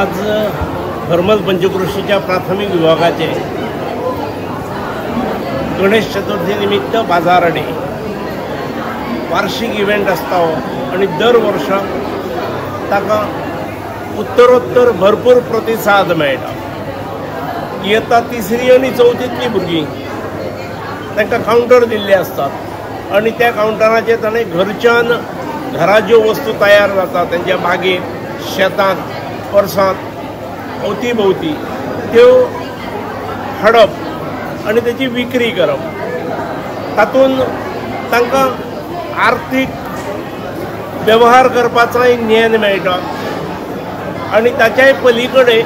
आज हरमल पंचक्रोशीच्या प्राथमिक विभागाचे गणेश चतुर्थी निमित्त बाजारडे वार्षिक इव्हेंट आसता आणि दर वर्ष ताका उत्तरोत्तर भरपूर प्रतिसाद मेळटा। येता तिसरी आणि चौथीतली भुरगीं तांकां कावंटर दिल्ले आसतात आणि त्या कावंटराचेर ताणें घरच्यान घरा ज्यो वस्तू तयार जातात त्यांच्या बागेत शेतांत परसांत अवती त्यो हाडप आणि त्याची विक्री करप। तातूंत तांकां आर्थीक व्यवहार करपाचोय ज्ञान मेळटा आणि ताच्याय पलीकडे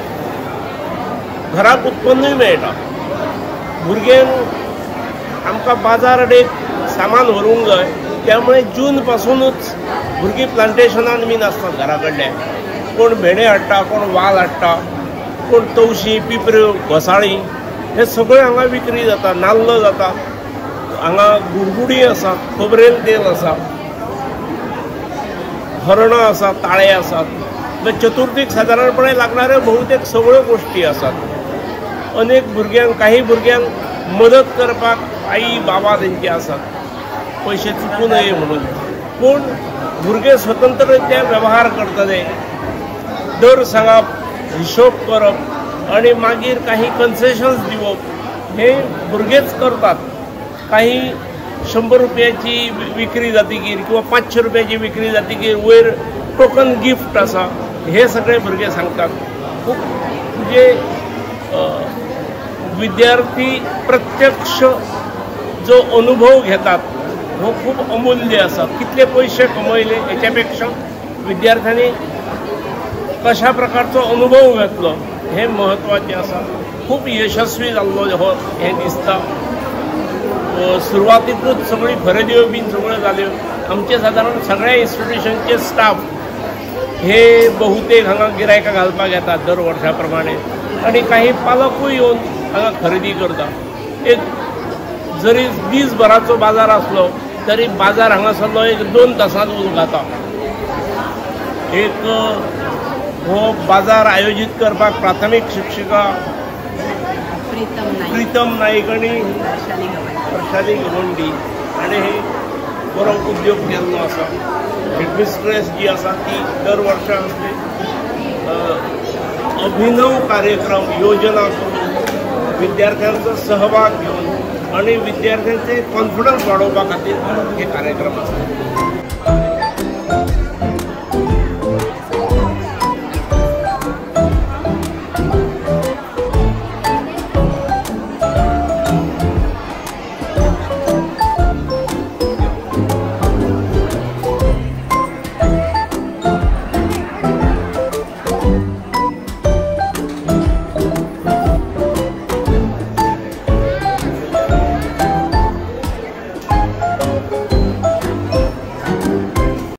घराक उत्पन्नूय मेळटा। भुरग्यांक आमकां बाजारडेक सामान व्हरूंक जाय त्यामुळे जून पासूनच भुरगीं प्लांटेशनान बीन आसतात घरा कडल्यान। कोण भेंडे हाडटा, कोण वाल हाडटा, कोण तवशीं, पिपऱ्यो, घोसाळीं हे सगळें हांगा विक्री जाता। नाल्ल जाता, हांगा गुडगुडी आसा, खोबरेल तेल आसा, हरणां आसा, ताळे आसात। चतुर्थीक सादारणपणे लागणाऱ्यो बहुतेक सगळ्यो गोश्टी आसात। अनेक भुरग्यांक, काही भुरग्यांक मदत करपाक आई बाबा तेंचे आसात पैसे चुकू नये म्हणून। पूण भुरगे स्वतंत्ररित्या व्यवहार करतले, दर सांगप, हिशोब करप आणि मागीर काही कन्सेशन्स दिवप हे भुरगेच करतात। काही 100 रुपयाची विक्री जातकीर किंवा 500 रुपयाची विक्री जातकीर वयर टोकन गिफ्ट आसा हे सगळे भुरगे सांगतात। खूब म्हणजे विद्यार्थी प्रत्यक्ष जो अनुभव घेतात हो खूप अमूल्य आसा। कितले पैसे कमयले हेच्या पेक्षा विद्यार्थ्यांनी कशा प्रकारचो अनुभव घेतलो हे महत्वाचे आसा। खूप यशस्वी जाल्लो हो हे दिसता। सुरवातीकूच सगळी खरेदी बीन सगळ्यो जाल्यो। आमचे सादारण सगळ्या इन्स्टिट्यूशनचे स्टाफ हे बहुतेक हांगा गिरायकां घालपाक येतात दर वर्षा प्रमाणे आणि काही पालकूय येवन हांगा खरेदी करता। एक जरी दिसभराचो बाजार आसलो तरी बाजार हांगासरलो 1-2 तासांत उलगाता। एक हो बाजार आयोजित करपाक प्राथमिक शिक्षिका प्रीतम नाईक आणि प्रशाली गवंडी आणि हे बरो उद्योग केल्लो आसा। हेडमिस्ट्रेस जी आसा ती दर वर्सा असले अभिनव कार्यक्रम योजना करून विद्यार्थ्यांचा सहभाग घेऊन आणि विद्यार्थ्यांचे कॉन्फिडन्स वाढवपा खातीर हे कार्यक्रम असतात।